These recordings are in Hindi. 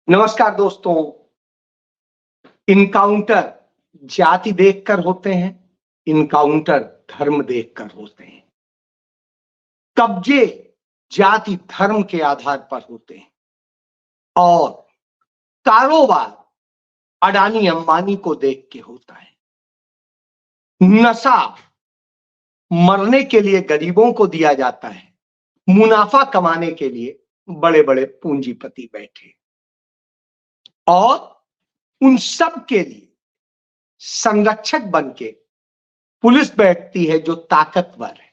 नमस्कार दोस्तों। इनकाउंटर जाति देखकर होते हैं, इनकाउंटर धर्म देखकर होते हैं। कब्जे जाति धर्म के आधार पर होते हैं और कारोबार अडानी अंबानी को देख के होता है। नशा मरने के लिए गरीबों को दिया जाता है, मुनाफा कमाने के लिए बड़े बड़े पूंजीपति बैठे और उन सब के लिए संरक्षक बनके पुलिस बैठती है जो ताकतवर है।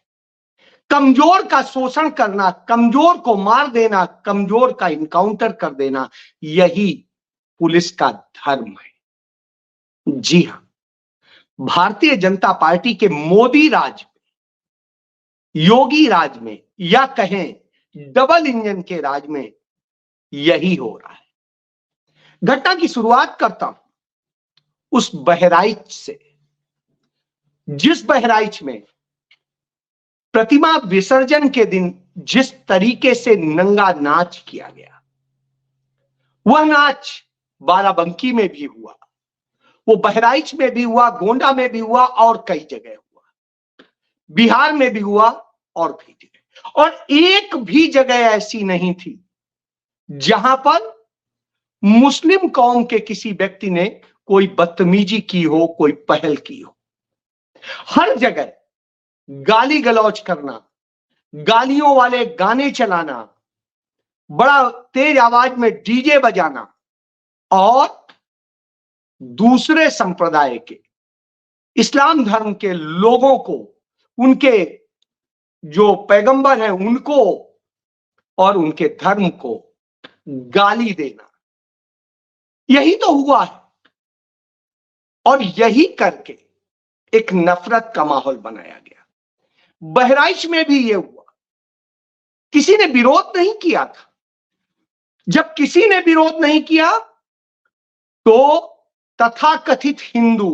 कमजोर का शोषण करना, कमजोर को मार देना, कमजोर का इनकाउंटर कर देना, यही पुलिस का धर्म है। जी हां, भारतीय जनता पार्टी के मोदी राज में, योगी राज में या कहें डबल इंजन के राज में यही हो रहा है। घटना की शुरुआत करता हूं उस बहराइच से, जिस बहराइच में प्रतिमा विसर्जन के दिन जिस तरीके से नंगा नाच किया गया, वह नाच बाराबंकी में भी हुआ, वो बहराइच में भी हुआ, गोंडा में भी हुआ और कई जगह हुआ, बिहार में भी हुआ और भी जगह। और एक भी जगह ऐसी नहीं थी जहां पर मुस्लिम कौम के किसी व्यक्ति ने कोई बदतमीजी की हो, कोई पहल की हो। हर जगह गाली गलौज करना, गालियों वाले गाने चलाना, बड़ा तेज आवाज में डीजे बजाना और दूसरे संप्रदाय के, इस्लाम धर्म के लोगों को, उनके जो पैगंबर हैं उनको और उनके धर्म को गाली देना, यही तो हुआ है। और यही करके एक नफरत का माहौल बनाया गया। बहराइच में भी यह हुआ, किसी ने विरोध नहीं किया था। जब किसी ने विरोध नहीं किया तो तथाकथित हिंदू,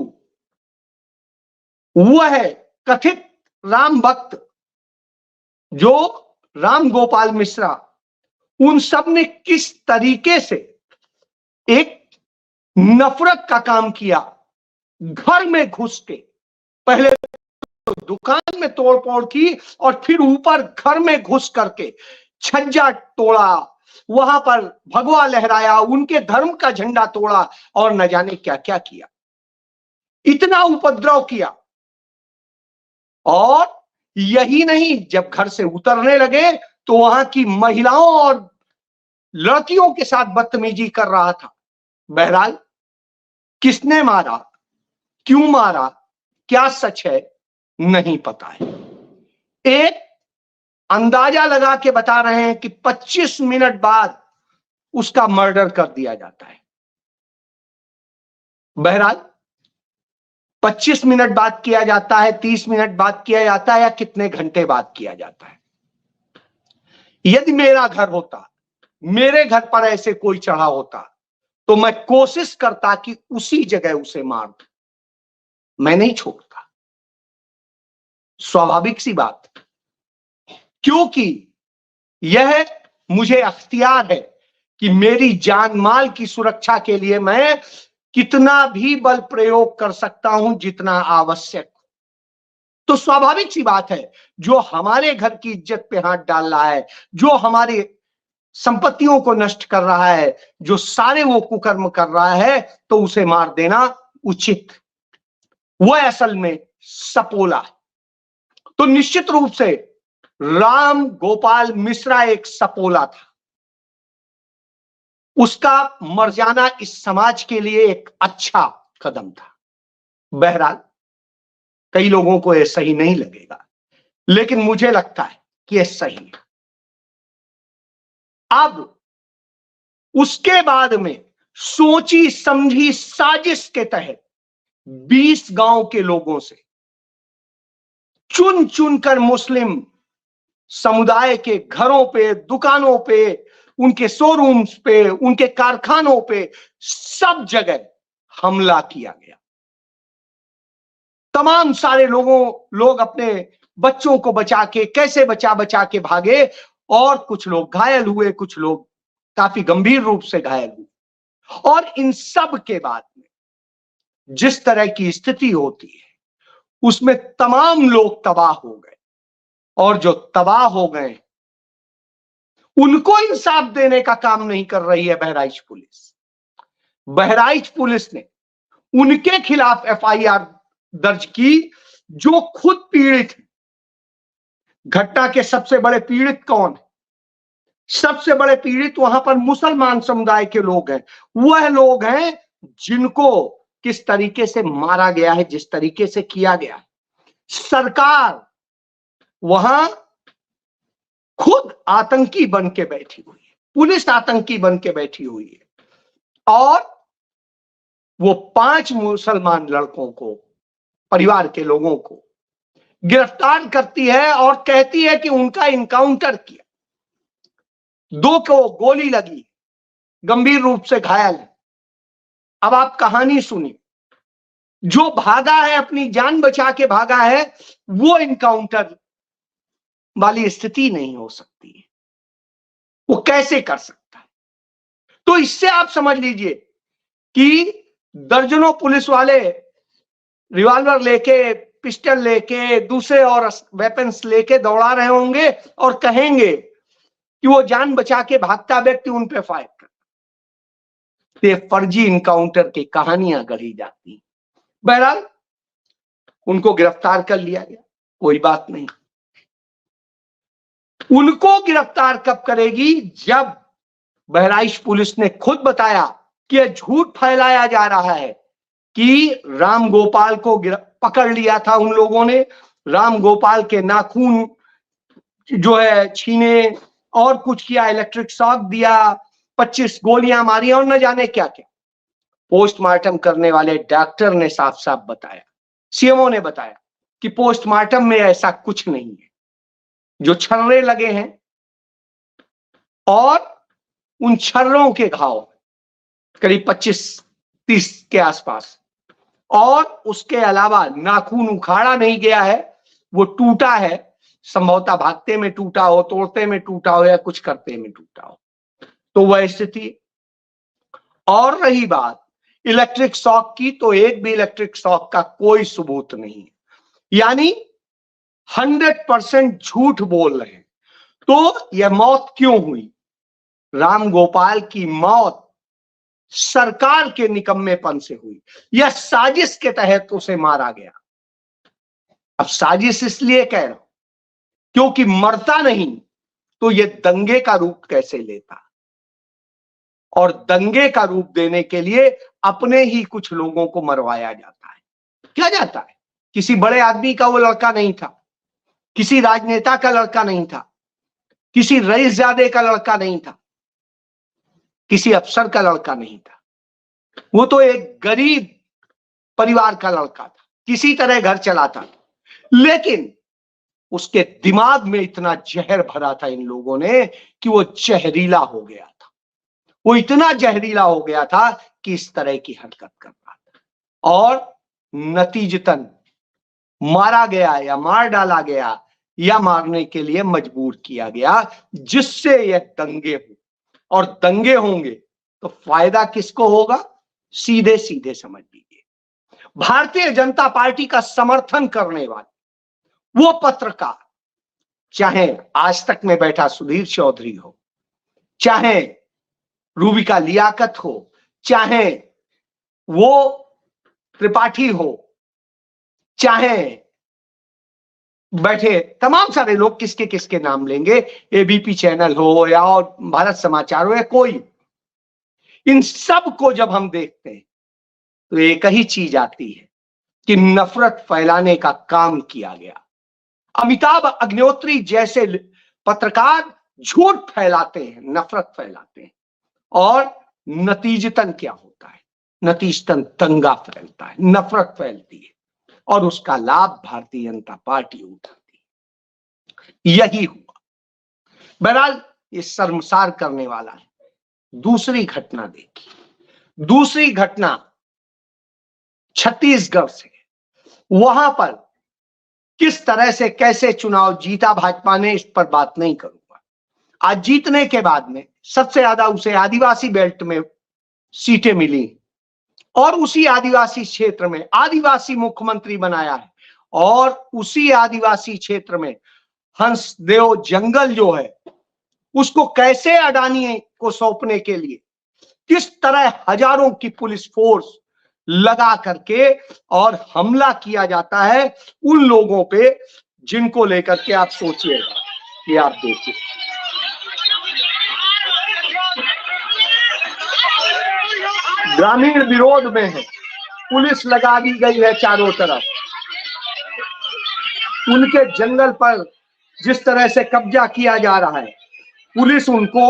वह कथित राम भक्त जो राम गोपाल मिश्रा, उन सब ने किस तरीके से एक नफरत का काम किया। घर में घुस के पहले तो दुकान में तोड़फोड़ की और फिर ऊपर घर में घुस करके छज्जा तोड़ा, वहां पर भगवा लहराया, उनके धर्म का झंडा तोड़ा और न जाने क्या क्या किया। इतना उपद्रव किया। और यही नहीं, जब घर से उतरने लगे तो वहां की महिलाओं और लड़कियों के साथ बदतमीजी कर रहा था। बहरहाल किसने मारा, क्यों मारा, क्या सच है, नहीं पता है। एक अंदाजा लगा के बता रहे हैं कि 25 मिनट बाद उसका मर्डर कर दिया जाता है। बहरहाल 25 मिनट बाद किया जाता है, 30 मिनट बाद किया जाता है या कितने घंटे बाद किया जाता है। यदि मेरा घर होता, मेरे घर पर ऐसे कोई चढ़ा होता तो मैं कोशिश करता कि उसी जगह उसे मार दूं, मैं नहीं छोड़ता। स्वाभाविक सी बात, क्योंकि यह मुझे अख्तियार है कि मेरी जान माल की सुरक्षा के लिए मैं कितना भी बल प्रयोग कर सकता हूं जितना आवश्यक। तो स्वाभाविक सी बात है, जो हमारे घर की इज्जत पे हाथ डाल रहा है, जो हमारे संपत्तियों को नष्ट कर रहा है, जो सारे वो कुकर्म कर रहा है, तो उसे मार देना उचित। वह असल में सपोला है। तो निश्चित रूप से राम गोपाल मिश्रा एक सपोला था। उसका मर जाना इस समाज के लिए एक अच्छा कदम था। बहरहाल कई लोगों को यह सही नहीं लगेगा, लेकिन मुझे लगता है कि यह सही है। अब उसके बाद में सोची समझी साजिश के तहत 20 गांव के लोगों से चुन चुनकर मुस्लिम समुदाय के घरों पे, दुकानों पे, उनके शोरूम्स पे, उनके कारखानों पे, सब जगह हमला किया गया। तमाम सारे लोग अपने बच्चों को बचा के, कैसे बचा के भागे और कुछ लोग घायल हुए, कुछ लोग काफी गंभीर रूप से घायल हुए। और इन सब के बाद में जिस तरह की स्थिति होती है उसमें तमाम लोग तबाह हो गए, और जो तबाह हो गए उनको इंसाफ देने का काम नहीं कर रही है बहराइच पुलिस। बहराइच पुलिस ने उनके खिलाफ एफआईआर दर्ज की जो खुद पीड़ित है। घटना के सबसे बड़े पीड़ित कौन है? सबसे बड़े पीड़ित वहां पर मुसलमान समुदाय के लोग हैं। वह लोग हैं जिनको किस तरीके से मारा गया है, जिस तरीके से किया गया है। सरकार वहां खुद आतंकी बन के बैठी हुई है, पुलिस आतंकी बन के बैठी हुई है, और वो 5 मुसलमान लड़कों को, परिवार के लोगों को गिरफ्तार करती है और कहती है कि उनका इनकाउंटर किया, 2 को गोली लगी, गंभीर रूप से घायल है। अब आप कहानी सुनिए, जो भागा है, अपनी जान बचा के भागा है, वो इनकाउंटर वाली स्थिति नहीं हो सकती है। वो कैसे कर सकता है? तो इससे आप समझ लीजिए कि दर्जनों पुलिस वाले रिवॉल्वर लेके, पिस्टल लेके, दूसरे और वेपन्स लेके दौड़ा रहे होंगे और कहेंगे कि वो जान बचा के भागता व्यक्ति उन पे फायर करता। ये फर्जी इनकाउंटर की कहानियां गढ़ी जाती। बहरहाल उनको गिरफ्तार कर लिया गया, कोई बात नहीं। उनको गिरफ्तार कब करेगी? जब बहराइच पुलिस ने खुद बताया कि यह झूठ फैलाया जा रहा है कि राम गोपाल को पकड़ लिया था उन लोगों ने, राम गोपाल के नाखून जो है छीने और कुछ किया, इलेक्ट्रिक शॉक दिया, 25 गोलियां मारी और न जाने क्या क्या। पोस्टमार्टम करने वाले डॉक्टर ने साफ साफ बताया, सीएमओ ने बताया कि पोस्टमार्टम में ऐसा कुछ नहीं है। जो छर्रे लगे हैं और उन छर्रों के घाव करीब 25-30 के आसपास, और उसके अलावा नाखून उखाड़ा नहीं गया है, वो टूटा है, संभवतः भागते में टूटा हो, तोड़ते में टूटा हो या कुछ करते में टूटा हो, तो वह स्थिति। और रही बात इलेक्ट्रिक शॉक की, तो एक भी इलेक्ट्रिक शॉक का कोई सबूत नहीं है, यानी 100% झूठ बोल रहे हैं। तो यह मौत क्यों हुई? राम गोपाल की मौत सरकार के निकम्मेपन से हुई, यह साजिश के तहत उसे मारा गया। अब साजिश इसलिए कह रहा हूं क्योंकि मरता नहीं तो यह दंगे का रूप कैसे लेता, और दंगे का रूप देने के लिए अपने ही कुछ लोगों को मरवाया जाता है। क्या जाता है? किसी बड़े आदमी का वो लड़का नहीं था, किसी राजनेता का लड़का नहीं था, किसी रईसजादे का लड़का नहीं था, किसी अफसर का लड़का नहीं था। वो तो एक गरीब परिवार का लड़का था, किसी तरह घर चलाता था, लेकिन उसके दिमाग में इतना जहर भरा था इन लोगों ने कि वो जहरीला हो गया था। वो इतना जहरीला हो गया था कि इस तरह की हरकत कर रहा था, और नतीजतन मारा गया या मार डाला गया या मारने के लिए मजबूर किया गया, जिससे यह दंगे हो। और दंगे होंगे तो फायदा किसको होगा? सीधे सीधे समझ लीजिए, भारतीय जनता पार्टी का समर्थन करने वाले वो पत्रकार, चाहे आज तक में बैठा सुधीर चौधरी हो, चाहे रूबिका लियाकत हो, चाहे वो त्रिपाठी हो, चाहे बैठे तमाम सारे लोग, किसके किसके नाम लेंगे, एबीपी चैनल हो या और भारत समाचार हो या कोई, इन सब को जब हम देखते हैं तो एक ही चीज आती है कि नफरत फैलाने का काम किया गया। अमिताभ अग्निहोत्री जैसे पत्रकार झूठ फैलाते हैं, नफरत फैलाते हैं, और नतीजतन क्या होता है? नतीजतन दंगा फैलता है, नफरत फैलती है, और उसका लाभ भारतीय जनता पार्टी उठाती है। यही हुआ। बहरहाल ये शर्मसार करने वाला है। दूसरी घटना देखिए, दूसरी घटना छत्तीसगढ़ से, वहां पर किस तरह से कैसे चुनाव जीता भाजपा ने, इस पर बात नहीं करूंगा। आज जीतने के बाद में सबसे ज्यादा उसे आदिवासी बेल्ट में सीटें मिली और उसी आदिवासी क्षेत्र में आदिवासी मुख्यमंत्री बनाया है। और उसी आदिवासी क्षेत्र में हंसदेव जंगल जो है उसको कैसे अडानी को सौंपने के लिए किस तरह हजारों की पुलिस फोर्स लगा करके और हमला किया जाता है उन लोगों पे जिनको लेकर के आप सोचिएगा कि आप देखिए ग्रामीण विरोध में है, पुलिस लगा दी गई है चारों तरफ, उनके जंगल पर जिस तरह से कब्जा किया जा रहा है पुलिस उनको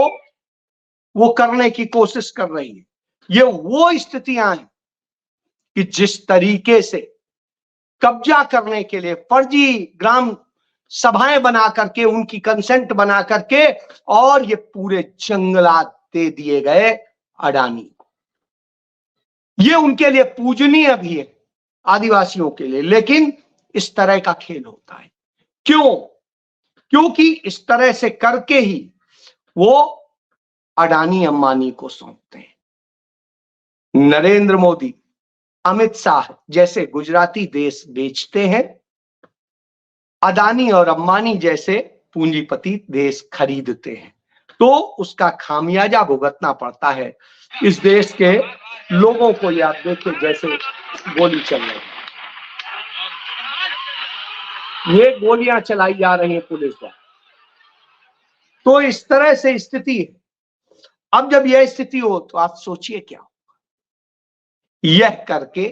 वो करने की कोशिश कर रही है। ये वो स्थितियां हैं कि जिस तरीके से कब्जा करने के लिए फर्जी ग्राम सभाएं बना करके उनकी कंसेंट बना करके और ये पूरे जंगलात दे दिए गए अडानी को। ये उनके लिए पूजनीय भी है आदिवासियों के लिए, लेकिन इस तरह का खेल होता है। क्यों? क्योंकि इस तरह से करके ही वो अडानी अंबानी को सौंपते हैं। नरेंद्र मोदी, अमित शाह जैसे गुजराती देश बेचते हैं, अडानी और अंबानी जैसे पूंजीपति देश खरीदते हैं, तो उसका खामियाजा भुगतना पड़ता है इस देश के लोगों को। ये आप देखिए जैसे गोली चल रही है, ये गोलियां चलाई जा रही हैं पुलिस द्वारा। तो इस तरह से स्थिति है। अब जब यह स्थिति हो तो आप सोचिए क्या होगा। यह करके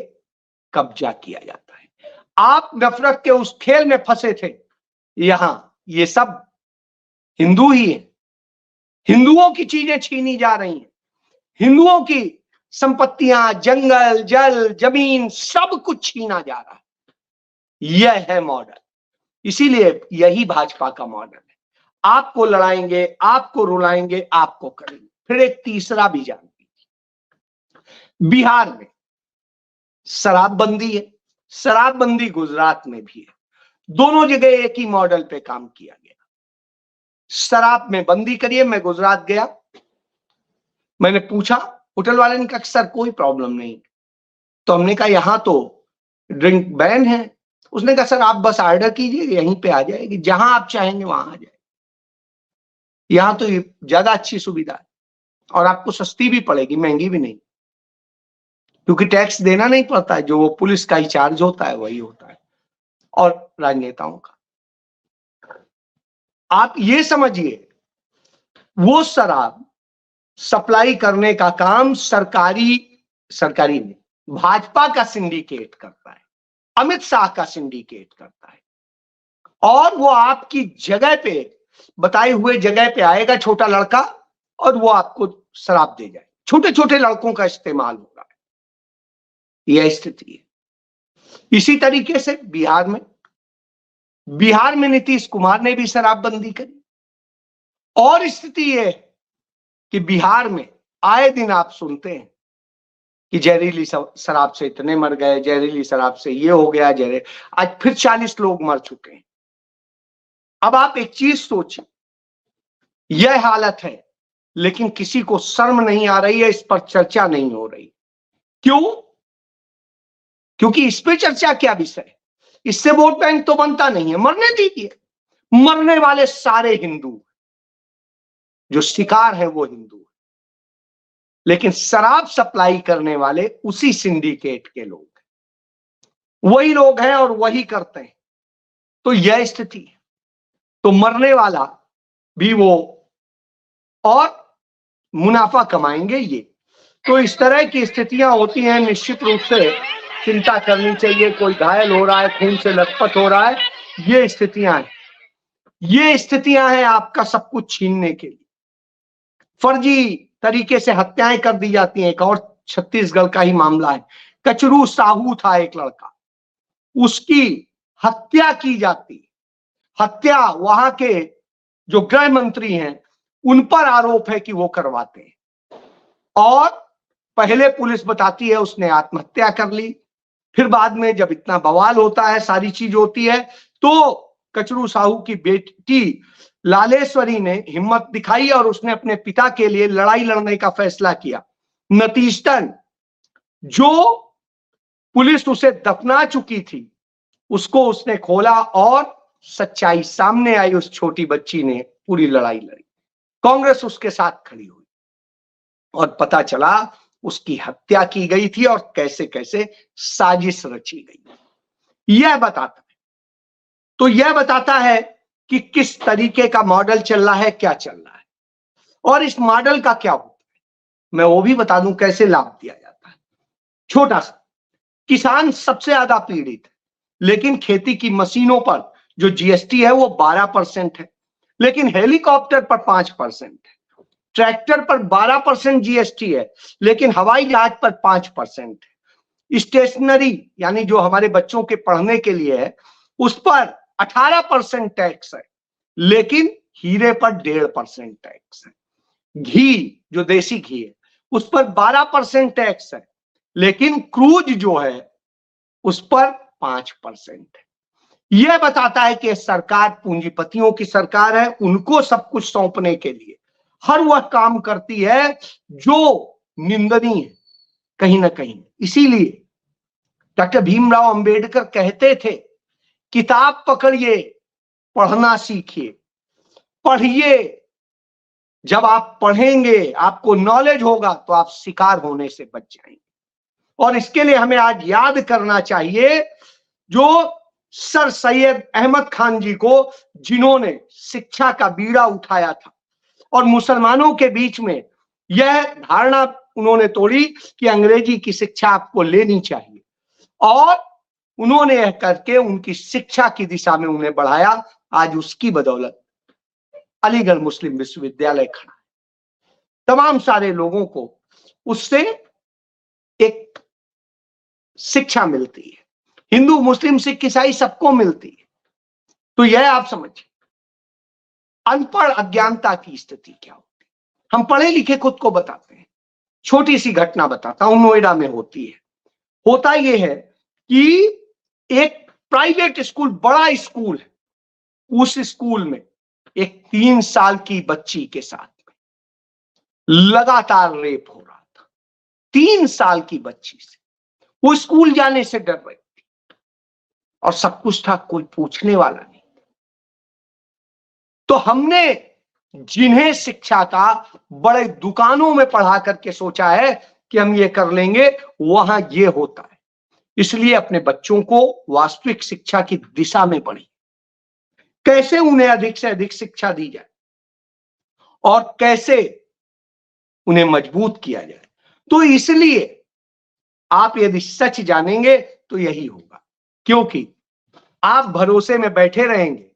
कब्जा किया जाता है। आप नफरत के उस खेल में फंसे थे। यहां ये सब हिंदू ही है, हिंदुओं की चीजें छीनी जा रही हैं, हिंदुओं की संपत्तियां, जंगल, जल, जमीन सब कुछ छीना जा रहा है। यह है मॉडल। इसीलिए यही भाजपा का मॉडल है। आपको लड़ाएंगे, आपको रुलाएंगे, आपको करेंगे। फिर एक तीसरा भी जान लीजिए, बिहार में शराबबंदी है, शराबबंदी गुजरात में भी है। दोनों जगह एक ही मॉडल पे काम किया गया। शराब में बंदी करिए। मैं गुजरात गया, मैंने पूछा, होटल वाले ने कहा सर कोई प्रॉब्लम नहीं। तो हमने कहा यहां तो ड्रिंक बैन है। उसने कहा सर आप बस ऑर्डर कीजिए, यहीं पे आ जाएगी, जहां आप चाहेंगे वहां आ जाएगी। यहां तो ज्यादा अच्छी सुविधा है और आपको सस्ती भी पड़ेगी, महंगी भी नहीं, क्योंकि टैक्स देना नहीं पड़ता है। जो वो पुलिस का ही चार्ज होता है वही होता है और राजनेताओं का। आप ये समझिए वो शराब सप्लाई करने का काम सरकारी नहीं, भाजपा का सिंडिकेट करता है, अमित शाह का सिंडिकेट करता है। और वो आपकी जगह पे, बताए हुए जगह पे आएगा छोटा लड़का और वो आपको शराब दे जाए। छोटे छोटे लड़कों का इस्तेमाल हो रहा है। यह स्थिति है। इसी तरीके से बिहार में नीतीश कुमार ने भी शराबबंदी करी। और स्थिति यह कि बिहार में आए दिन आप सुनते हैं कि जहरीली शराब से इतने मर गए, जहरीली शराब से ये हो गया, आज फिर 40 लोग मर चुके हैं। अब आप एक चीज सोचिए, यह हालत है लेकिन किसी को शर्म नहीं आ रही है, इस पर चर्चा नहीं हो रही। क्यों? क्योंकि इस पे चर्चा क्या विषय, इससे वोट बैंक तो बनता नहीं है, मरने दीजिए। मरने वाले सारे हिंदू, जो शिकार है वो हिंदू है, लेकिन शराब सप्लाई करने वाले उसी सिंडिकेट के लोग हैं, वही लोग हैं और वही करते हैं। तो यह स्थिति है। तो मरने वाला भी वो और मुनाफा कमाएंगे ये। तो इस तरह की स्थितियां होती हैं। निश्चित रूप से चिंता करनी चाहिए। कोई घायल हो रहा है, खून से लथपथ हो रहा है, ये स्थितियां हैं। ये स्थितियां हैं आपका सब कुछ छीनने के लिए। फर्जी तरीके से हत्याएं कर दी जाती हैं। एक और छत्तीसगढ़ का ही मामला है, कचरू साहू था एक लड़का, उसकी हत्या की जाती। हत्या वहां के जो गृह मंत्री हैं उन पर आरोप है कि वो करवाते हैं। और पहले पुलिस बताती है उसने आत्महत्या कर ली। फिर बाद में जब इतना बवाल होता है, सारी चीज होती है, तो कचरू साहू की बेटी लालेश्वरी ने हिम्मत दिखाई और उसने अपने पिता के लिए लड़ाई लड़ने का फैसला किया नतीजतन जो पुलिस उसे दफना चुकी थी उसको उसने खोला और सच्चाई सामने आई। उस छोटी बच्ची ने पूरी लड़ाई लड़ी, कांग्रेस उसके साथ खड़ी हुई और पता चला उसकी हत्या की गई थी और कैसे कैसे साजिश रची गई। यह बताता है, तो यह बताता है कि किस तरीके का मॉडल चल रहा है, क्या चल रहा है और इस मॉडल का क्या होता है। मैं वो भी बता दूं कैसे लाभ दिया जाता है। छोटा सा, किसान सबसे ज्यादा पीड़ित है, लेकिन खेती की मशीनों पर जो जीएसटी है वो 12% है, लेकिन हेलीकॉप्टर पर 5% है, ट्रैक्टर पर 12% जीएसटी है, लेकिन हवाई जहाज पर 5% है, स्टेशनरी यानी जो हमारे बच्चों के पढ़ने के लिए है उस पर 18% टैक्स है, लेकिन हीरे पर 1.5% टैक्स है, घी जो देसी घी है उस पर 12% टैक्स है, लेकिन क्रूज जो है उस पर 5% है। यह बताता है कि सरकार पूंजीपतियों की सरकार है, उनको सब कुछ सौंपने के लिए हर वह काम करती है जो निंदनीय है कहीं ना कहीं। इसीलिए डॉक्टर भीमराव अंबेडकर कहते थे, किताब पकड़िए, पढ़ना सीखिए, पढ़िए। जब आप पढ़ेंगे, आपको नॉलेज होगा तो आप शिकार होने से बच जाएंगे। और इसके लिए हमें आज याद करना चाहिए जो सर सैयद अहमद खान जी को, जिन्होंने शिक्षा का बीड़ा उठाया था और मुसलमानों के बीच में यह धारणा उन्होंने तोड़ी कि अंग्रेजी की शिक्षा आपको लेनी चाहिए, और उन्होंने यह करके उनकी शिक्षा की दिशा में उन्हें बढ़ाया। आज उसकी बदौलत अलीगढ़ मुस्लिम विश्वविद्यालय खड़ा है। तमाम सारे लोगों को उससे एक शिक्षा मिलती है, हिंदू मुस्लिम सिख ईसाई सबको मिलती है। तो यह आप समझिए अनपढ़ अज्ञानता की स्थिति क्या होती है। हम पढ़े लिखे खुद को बताते हैं। छोटी सी घटना बताता हूं, नोएडा में होती है। होता यह है कि एक प्राइवेट स्कूल, बड़ा स्कूल है, उस स्कूल में एक 3 साल की बच्ची के साथ में लगातार रेप हो रहा था। 3 साल की बच्ची से वो स्कूल जाने से डर रही थी और सब कुछ था, कोई पूछने वाला नहीं। तो हमने जिन्हें शिक्षा का बड़े दुकानों में पढ़ा करके सोचा है कि हम ये कर लेंगे, वहां ये होता है। इसलिए अपने बच्चों को वास्तविक शिक्षा की दिशा में पढ़ी, कैसे उन्हें अधिक से अधिक शिक्षा दी जाए और कैसे उन्हें मजबूत किया जाए। तो इसलिए आप यदि सच जानेंगे तो यही होगा, क्योंकि आप भरोसे में बैठे रहेंगे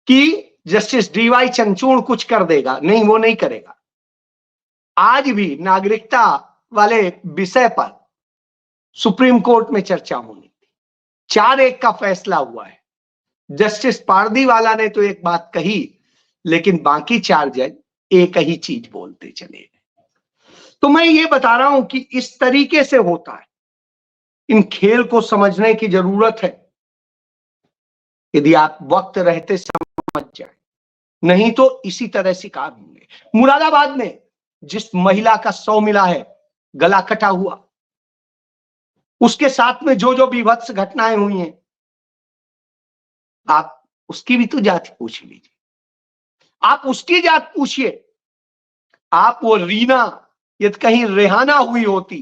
कि जस्टिस डीवाई चंद्रचूड़ कुछ कर देगा, नहीं, वो नहीं करेगा। आज भी नागरिकता वाले विषय पर सुप्रीम कोर्ट में चर्चा होनी थी, 4-1 का फैसला हुआ है। जस्टिस पारदीवाला ने तो एक बात कही, लेकिन बाकी 4 जज एक ही चीज बोलते चले गए। तो मैं ये बता रहा हूं कि इस तरीके से होता है। इन खेल को समझने की जरूरत है, यदि आप वक्त रहते समझ जाए, नहीं तो इसी तरह शिकार होंगे। मुरादाबाद में जिस महिला का 100 मिला है, गला कटा हुआ, उसके साथ में जो जो विभत्स घटनाएं हुई हैं, आप उसकी भी तो जात पूछ लीजिए, आप उसकी जात पूछिए। आप वो रीना यदि कहीं रेहाना हुई होती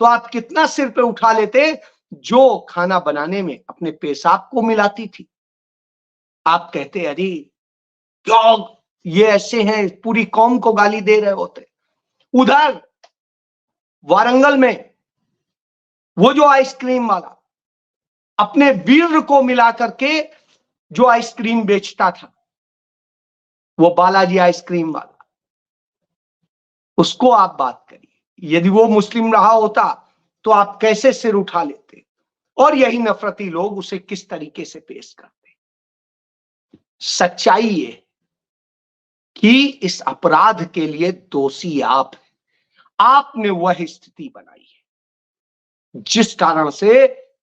तो आप कितना सिर पे उठा लेते, जो खाना बनाने में अपने पेशाब को मिलाती थी। आप कहते अरे क्या ये ऐसे हैं, पूरी कौम को गाली दे रहे होते। उधर वारंगल में वो जो आइसक्रीम वाला अपने वीर को मिला करके जो आइसक्रीम बेचता था, वो बालाजी आइसक्रीम वाला, उसको आप बात करिए। यदि वो मुस्लिम रहा होता तो आप कैसे सिर उठा लेते, और यही नफरती लोग उसे किस तरीके से पेश करते। सच्चाई ये कि इस अपराध के लिए दोषी आप हैं। आपने वह स्थिति बनाई है जिस कारण से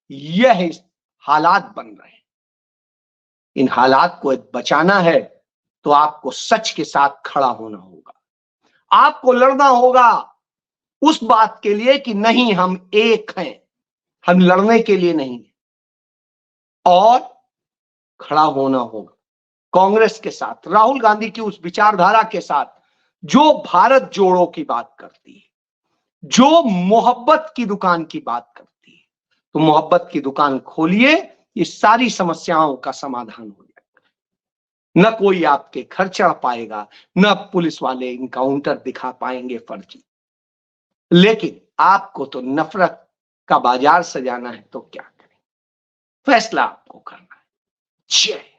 यह हालात बन रहे हैं। इन हालात को बचाना है तो आपको सच के साथ खड़ा होना होगा, आपको लड़ना होगा उस बात के लिए कि नहीं हम एक हैं, हम लड़ने के लिए नहीं हैं, और खड़ा होना होगा कांग्रेस के साथ, राहुल गांधी की उस विचारधारा के साथ जो भारत जोड़ो की बात करती है, जो मोहब्बत की दुकान की बात करती है। तो मोहब्बत की दुकान खोलिए, ये सारी समस्याओं का समाधान हो जाएगा। न कोई आपके घर चढ़ पाएगा, न पुलिस वाले इनकाउंटर दिखा पाएंगे फर्जी। लेकिन आपको तो नफरत का बाजार सजाना है, तो क्या करें, फैसला आपको करना है। जय